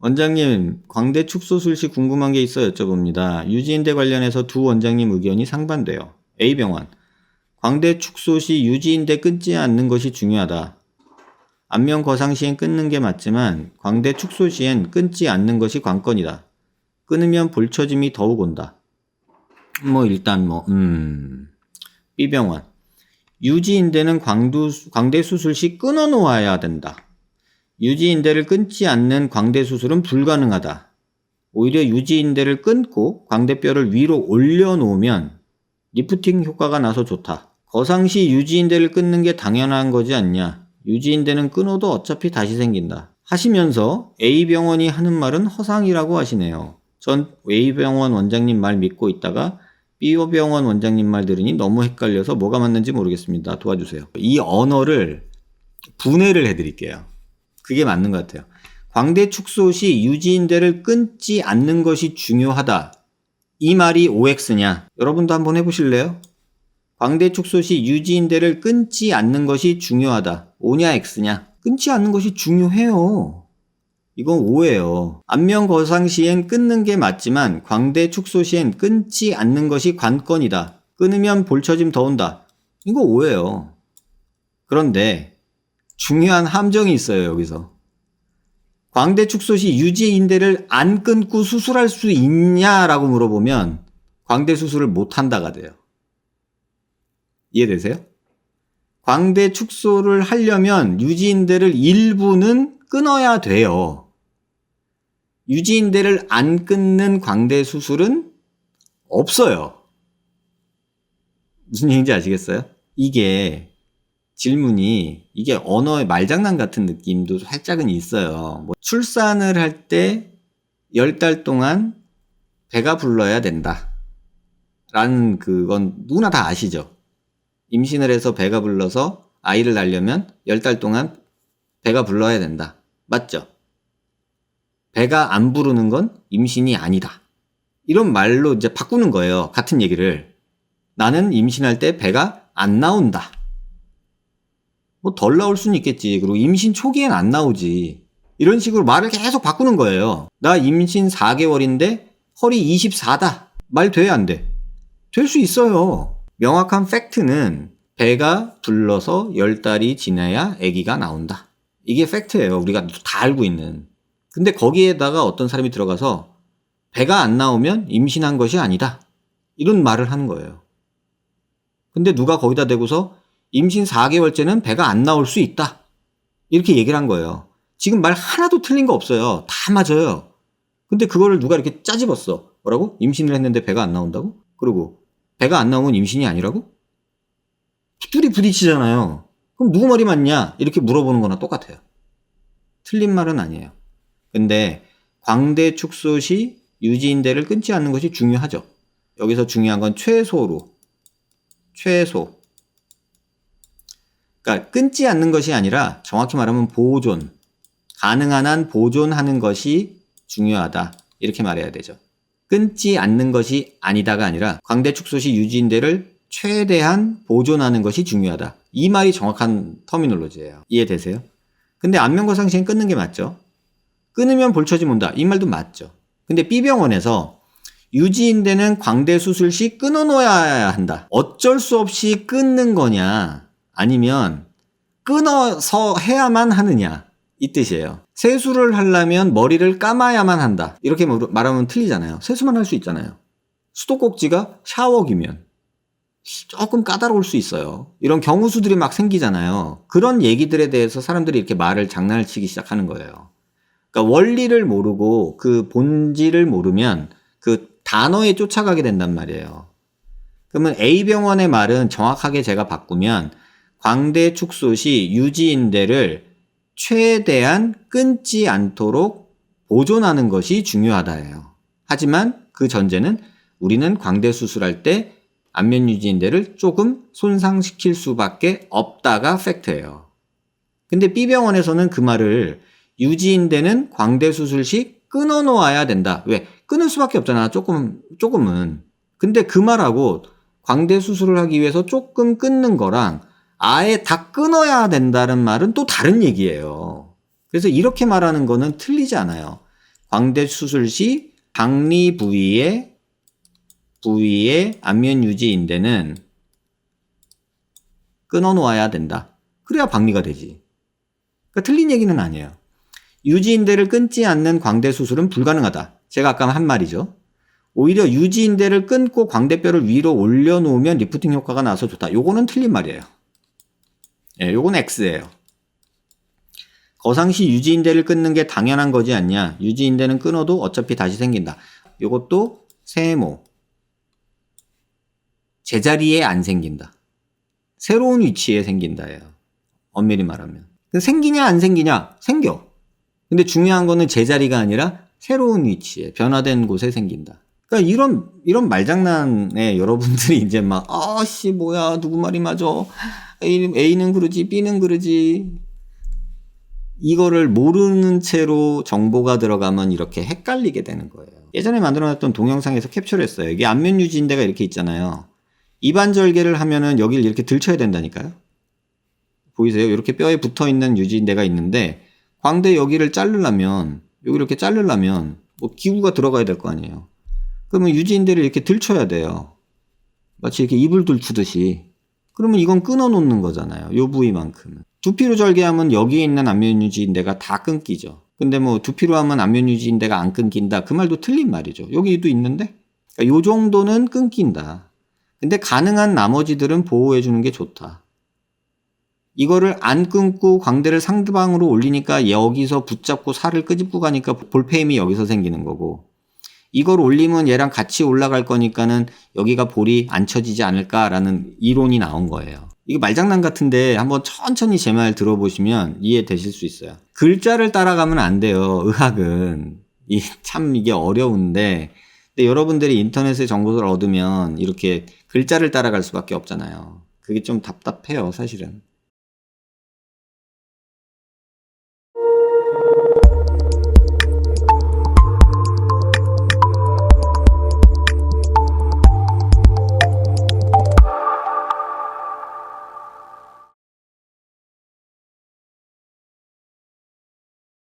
원장님, 광대 축소술 시 궁금한 게 있어 여쭤봅니다. 유지인대 관련해서 두 원장님 의견이 상반돼요. A병원, 광대 축소 시 유지인대 끊지 않는 것이 중요하다. 안면 거상 시엔 끊는 게 맞지만 광대 축소 시엔 끊지 않는 것이 관건이다. 끊으면 볼처짐이 더욱 온다. B병원, 유지인대는 광대 수술 시 끊어 놓아야 된다. 유지인대를 끊지 않는 광대 수술은 불가능하다. 오히려 유지인대를 끊고 광대뼈를 위로 올려놓으면 리프팅 효과가 나서 좋다. 거상 시 유지인대를 끊는 게 당연한 거지 않냐. 유지인대는 끊어도 어차피 다시 생긴다. 하시면서 A병원이 하는 말은 허상이라고 하시네요. 전 A병원 원장님 말 믿고 있다가 B병원 원장님 말 들으니 너무 헷갈려서 뭐가 맞는지 모르겠습니다. 도와주세요. 이 언어를 분해를 해드릴게요. 그게 맞는 것 같아요. 광대 축소 시 유지인대를 끊지 않는 것이 중요하다. 이 말이 OX냐? 여러분도 한번 해보실래요? 광대 축소 시 유지인대를 끊지 않는 것이 중요하다. O냐 X냐? 끊지 않는 것이 중요해요. 이건 O예요. 안면 거상 시엔 끊는 게 맞지만 광대 축소 시엔 끊지 않는 것이 관건이다. 끊으면 볼처짐 더 온다. 이거 O예요. 그런데 중요한 함정이 있어요. 여기서. 광대 축소 시 유지인대를 안 끊고 수술할 수 있냐라고 물어보면 광대 수술을 못한다가 돼요. 이해되세요? 광대 축소를 하려면 유지인대를 일부는 끊어야 돼요. 유지인대를 안 끊는 광대 수술은 없어요. 무슨 얘기인지 아시겠어요? 질문이 이게 언어의 말장난 같은 느낌도 살짝은 있어요. 출산을 할 때 10달 동안 배가 불러야 된다. 라는 그건 누구나 다 아시죠? 임신을 해서 배가 불러서 아이를 낳으려면 10달 동안 배가 불러야 된다. 맞죠? 배가 안 부르는 건 임신이 아니다. 이런 말로 이제 바꾸는 거예요. 같은 얘기를. 나는 임신할 때 배가 안 나온다. 덜 나올 수는 있겠지. 그리고 임신 초기엔 안 나오지. 이런 식으로 말을 계속 바꾸는 거예요. 나 임신 4개월인데 헐이 24다. 말 돼, 안 돼? 될 수 있어요. 명확한 팩트는 배가 불러서 10달이 지나야 아기가 나온다. 이게 팩트예요. 우리가 다 알고 있는. 근데 거기에다가 어떤 사람이 들어가서 배가 안 나오면 임신한 것이 아니다. 이런 말을 하는 거예요. 근데 누가 거기다 대고서 임신 4개월째는 배가 안 나올 수 있다. 이렇게 얘기를 한 거예요. 지금 말 하나도 틀린 거 없어요. 다 맞아요. 근데 그거를 누가 이렇게 짜집었어. 뭐라고? 임신을 했는데 배가 안 나온다고? 그리고 배가 안 나오면 임신이 아니라고? 둘이 부딪히잖아요. 그럼 누구 말이 맞냐? 이렇게 물어보는 거나 똑같아요. 틀린 말은 아니에요. 근데 광대 축소 시 유지인대를 끊지 않는 것이 중요하죠. 여기서 중요한 건 최소. 그러니까 끊지 않는 것이 아니라 정확히 말하면 보존. 가능한 한 보존하는 것이 중요하다. 이렇게 말해야 되죠. 끊지 않는 것이 아니다가 아니라 광대 축소 시 유지인대를 최대한 보존하는 것이 중요하다. 이 말이 정확한 터미놀로지예요. 이해되세요? 근데 안면거상 시엔 끊는 게 맞죠? 끊으면 볼처짐 온다. 이 말도 맞죠. 근데 B병원에서 유지인대는 광대 수술 시 끊어놓아야 한다. 어쩔 수 없이 끊는 거냐? 아니면 끊어서 해야만 하느냐? 이 뜻이에요. 세수를 하려면 머리를 감아야만 한다. 이렇게 말하면 틀리잖아요. 세수만 할 수 있잖아요. 수도꼭지가 샤워기면 조금 까다로울 수 있어요. 이런 경우수들이 막 생기잖아요. 그런 얘기들에 대해서 사람들이 이렇게 말을 장난을 치기 시작하는 거예요. 그러니까 원리를 모르고 그 본질을 모르면 그 단어에 쫓아가게 된단 말이에요. 그러면 A병원의 말은 정확하게 제가 바꾸면 광대 축소 시 유지인대를 최대한 끊지 않도록 보존하는 것이 중요하다예요. 하지만 그 전제는 우리는 광대 수술할 때 안면 유지인대를 조금 손상시킬 수밖에 없다가 팩트예요. 근데 B병원에서는 그 말을 유지인대는 광대 수술 시 끊어 놓아야 된다. 왜? 끊을 수밖에 없잖아. 조금은. 근데 그 말하고 광대 수술을 하기 위해서 조금 끊는 거랑 아예 다 끊어야 된다는 말은 또 다른 얘기예요. 그래서 이렇게 말하는 거는 틀리지 않아요. 광대 수술 시 박리 부위의 안면 유지 인대는 끊어 놓아야 된다. 그래야 박리가 되지. 그러니까 틀린 얘기는 아니에요. 유지 인대를 끊지 않는 광대 수술은 불가능하다. 제가 아까 한 말이죠. 오히려 유지 인대를 끊고 광대뼈를 위로 올려놓으면 리프팅 효과가 나서 좋다. 요거는 틀린 말이에요. 예, 요건 X예요. 거상시 유지 인대를 끊는 게 당연한 거지 않냐. 유지 인대는 끊어도 어차피 다시 생긴다. 요것도 세모. 제자리에 안 생긴다. 새로운 위치에 생긴다예요. 엄밀히 말하면. 생기냐 안 생기냐? 생겨. 근데 중요한 거는 제자리가 아니라 새로운 위치에 변화된 곳에 생긴다. 그러니까 이런 말장난에 여러분들이 이제 막 아씨 뭐야 누구 말이 맞아. A는 그러지 B는 그러지. 이거를 모르는 채로 정보가 들어가면 이렇게 헷갈리게 되는 거예요. 예전에 만들어놨던 동영상에서 캡처를 했어요. 이게 안면 유지인대가 이렇게 있잖아요. 이반절개를 하면은 여기를 이렇게 들쳐야 된다니까요. 보이세요? 이렇게 뼈에 붙어있는 유지인대가 있는데 광대 여기를 자르려면 여기 이렇게 자르려면 뭐 기구가 들어가야 될 거 아니에요. 그러면 유지인대를 이렇게 들쳐야 돼요. 마치 이렇게 이불 들추듯이. 그러면 이건 끊어 놓는 거잖아요. 요 부위만큼은. 두피로 절개하면 여기에 있는 안면 유지인대가 다 끊기죠. 근데 뭐 두피로 하면 안면 유지인대가 안 끊긴다. 그 말도 틀린 말이죠. 여기도 있는데 그러니까 요 정도는 끊긴다. 근데 가능한 나머지들은 보호해 주는 게 좋다. 이거를 안 끊고 광대를 상방으로 올리니까 여기서 붙잡고 살을 끄집고 가니까 볼페임이 여기서 생기는 거고, 이걸 올리면 얘랑 같이 올라갈 거니까는 여기가 볼이 안 쳐지지 않을까라는 이론이 나온 거예요. 이게 말장난 같은데 한번 천천히 제 말 들어보시면 이해되실 수 있어요. 글자를 따라가면 안 돼요. 의학은. 참 이게 어려운데, 근데 여러분들이 인터넷에 정보를 얻으면 이렇게 글자를 따라갈 수밖에 없잖아요. 그게 좀 답답해요, 사실은.